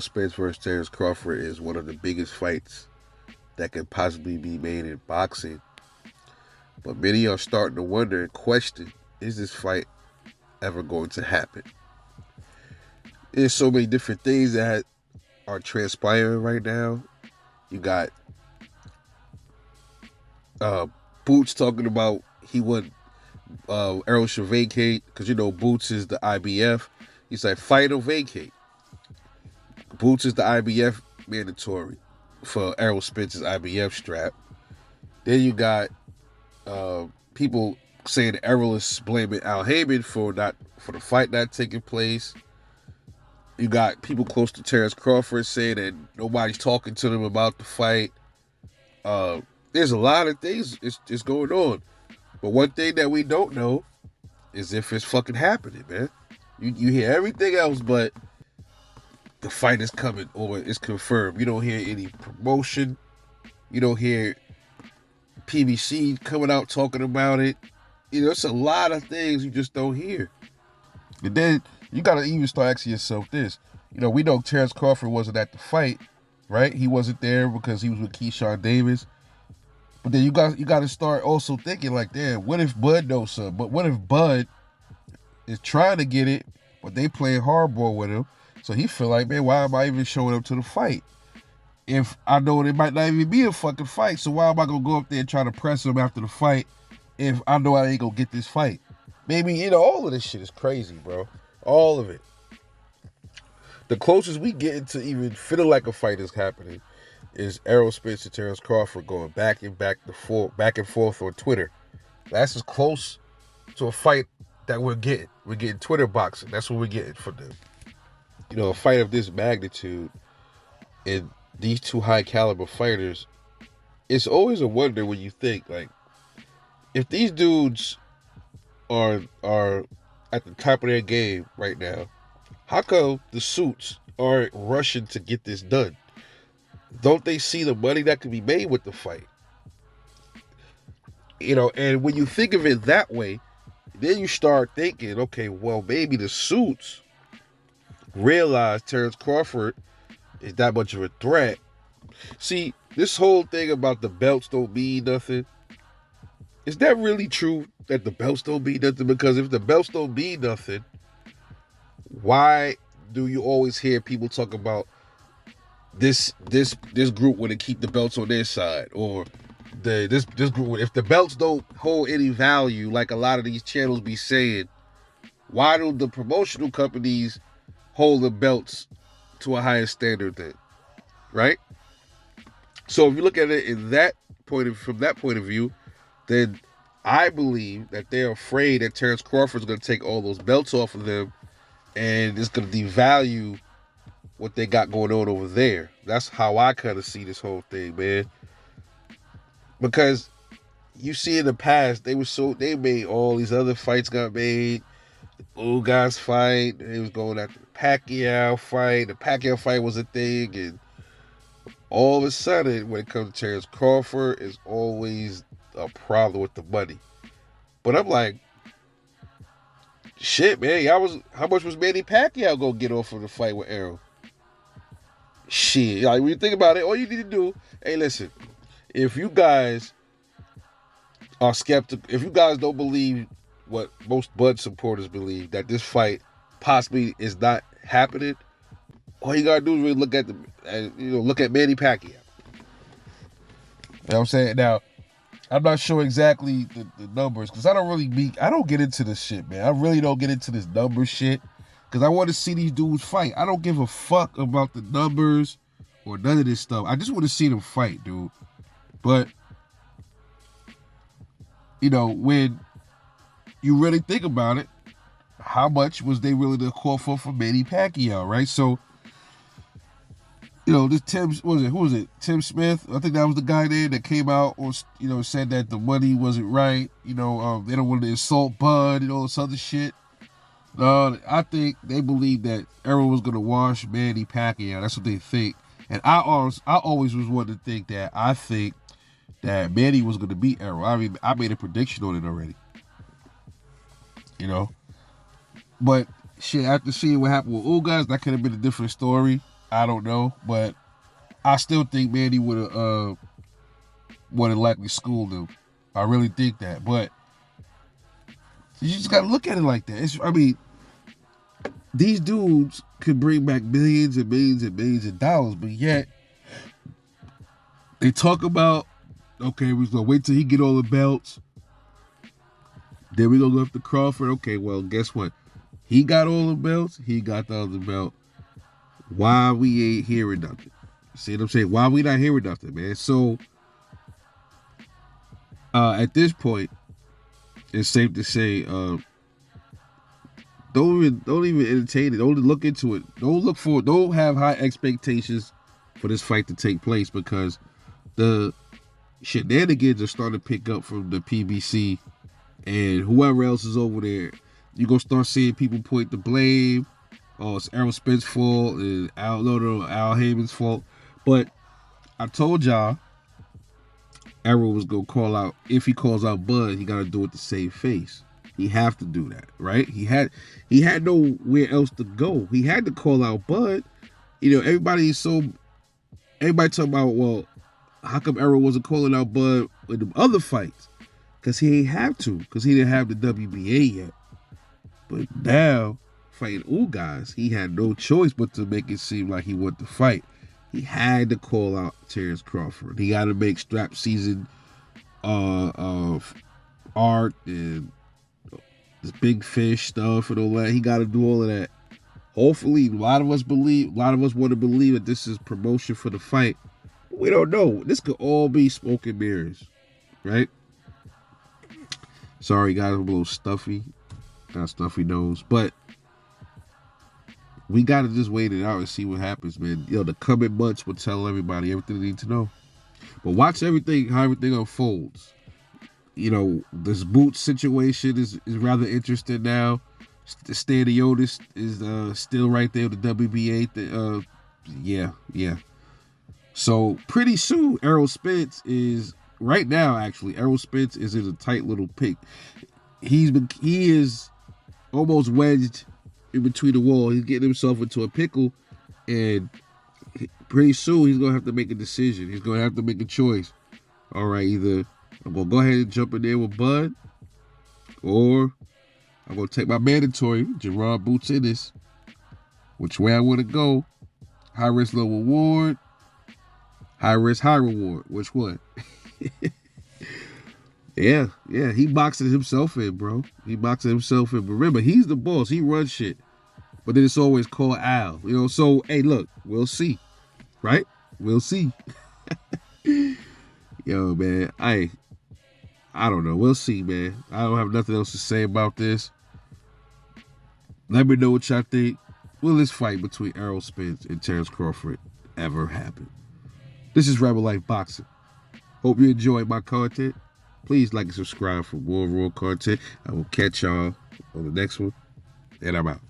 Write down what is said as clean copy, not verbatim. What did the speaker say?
Errol Spence versus Terrence Crawford is one of the biggest fights that could possibly be made in boxing. But many are starting to wonder and question, is this fight ever going to happen? There's so many different things that are transpiring right now. You got uh, Boots talking about he would Errol should vacate because Boots is the IBF. He's like, fight or vacate. Boots is the IBF mandatory for Errol Spence's IBF strap. Then you got people saying Errol is blaming Al Heyman for the fight not taking place. You got people close to Terrence Crawford saying that nobody's talking to them about the fight. There's a lot of things it's going on. But one thing that we don't know is if it's fucking happening, man. You hear everything else, but the fight is coming or it's confirmed. You don't hear any promotion. You don't hear PBC coming out talking about it. It's a lot of things you just don't hear. And then you got to even start asking yourself this. We know Terrence Crawford wasn't at the fight, right? He wasn't there because he was with Keyshawn Davis. But then you got to start also thinking like, damn, what if Bud knows something? But what if Bud is trying to get it, but they playing hardball with him? So he feel like, man, why am I even showing up to the fight? If I know it might not even be a fucking fight, so why am I going to go up there and try to press him after the fight if I know I ain't going to get this fight? Maybe, all of this shit is crazy, bro. All of it. The closest we get to even feeling like a fight is happening is Errol Spence and Terrence Crawford going back and forth on Twitter. That's as close to a fight that we're getting. We're getting Twitter boxing. That's what we're getting for them. A fight of this magnitude and these two high caliber fighters, it's always a wonder when you think, like, if these dudes are at the top of their game right now, how come the suits aren't rushing to get this done? Don't they see the money that can be made with the fight? And when you think of it that way, then you start thinking, okay, well, maybe the suits realize Terrence Crawford is that much of a threat. See, this whole thing about the belts don't mean nothing, is that really true that the belts don't mean nothing? Because if the belts don't mean nothing, why do you always hear people talk about this group want to keep the belts on their side, or this group, if the belts don't hold any value, like a lot of these channels be saying, why do the promotional companies hold the belts to a higher standard then? Right? So if you look at it from that point of view, then I believe that they're afraid that Terrence Crawford's going to take all those belts off of them and it's going to devalue what they got going on over there. That's how I kind of see this whole thing, man. Because you see in the past, they made all these other fights got made. The old guys fight. They was going after the Pacquiao fight. The Pacquiao fight was a thing. And all of a sudden, when it comes to Terrence Crawford, it's always a problem with the money. But I'm like, shit, man. How much was Manny Pacquiao going to get off of the fight with Errol? Shit. Like, when you think about it, all you need to do, hey, listen, if you guys are skeptical, if you guys don't believe what most Bud supporters believe, that this fight possibly is not happening, all you gotta do is really look at Manny Pacquiao. You know what I'm saying? Now, I'm not sure exactly the numbers because I don't get into this shit, man. I really don't get into this number shit because I want to see these dudes fight. I don't give a fuck about the numbers or none of this stuff. I just want to see them fight, dude. But when you really think about it, how much was they willing to call for Manny Pacquiao, right? So, this who was it? Tim Smith? I think that was the guy there that came out or, said that the money wasn't right. They don't want to insult Bud and all this other shit. No, I think they believe that Errol was going to wash Manny Pacquiao. That's what they think. And I always was one to think that I think that Manny was going to beat Errol. I mean, I made a prediction on it already. But shit, after seeing what happened with old guys, that could have been a different story. I don't know, but I still think Manny would have likely schooled him. I really think that, but you just gotta look at it like that. I mean, these dudes could bring back millions and millions and millions of dollars, but yet they talk about, okay, we're gonna wait till he get all the belts. Then we're gonna go after Crawford. Okay, well, guess what? He got all the belts. He got the other belt. Why we ain't hearing nothing? See what I'm saying? Why we not hearing nothing, man? So at this point, it's safe to say, don't even entertain it. Don't look into it. Don't have high expectations for this fight to take place, because the shenanigans are starting to pick up from the PBC and whoever else is over there. You're gonna start seeing people point the blame. Oh, it's Errol Spence's fault and Al Heyman's fault. But I told y'all Errol was gonna call out. If he calls out Bud, he gotta do it to save face. He have to do that, right? He had nowhere else to go. He had to call out Bud. You know, everybody talking about, well, how come Errol wasn't calling out Bud with the other fights? Because he ain't have to, because he didn't have the WBA yet. But now, fighting old guys, he had no choice but to make it seem like he wanted to fight. He had to call out Terrence Crawford. He got to make strap season of art and this big fish stuff and all that. He got to do all of that. Hopefully, a lot of us want to believe that this is promotion for the fight. We don't know. This could all be smoke and mirrors, right? Sorry, guys, I'm a little stuffy. Got a stuffy nose, but we gotta just wait it out and see what happens, man. You know, the coming months will tell everybody everything they need to know. But watch how everything unfolds. You know, this Boots situation is rather interesting now. Staniotis is still right there with the WBA. Yeah. So pretty soon, Errol Spence is right now. Actually, Errol Spence is in a tight little pick. He is almost wedged in between the wall. He's getting himself into a pickle, and pretty soon he's gonna have to make a decision. He's gonna have to make a choice. All right, either I'm gonna go ahead and jump in there with Bud, or I'm gonna take my mandatory Gerard Boots in this. Which way I want to go? High risk, low reward. High risk, high reward. Which one? Yeah. He boxing himself in, bro. But remember, he's the boss. He runs shit. But then it's always call Al. You know, so, hey, look, we'll see. Right? We'll see. Yo, man, I don't know. We'll see, man. I don't have nothing else to say about this. Let me know what y'all think. Will this fight between Errol Spence and Terrence Crawford ever happen? This is Rebel Life Boxing. Hope you enjoyed my content. Please like and subscribe for more raw content. I will catch y'all on the next one. And I'm out.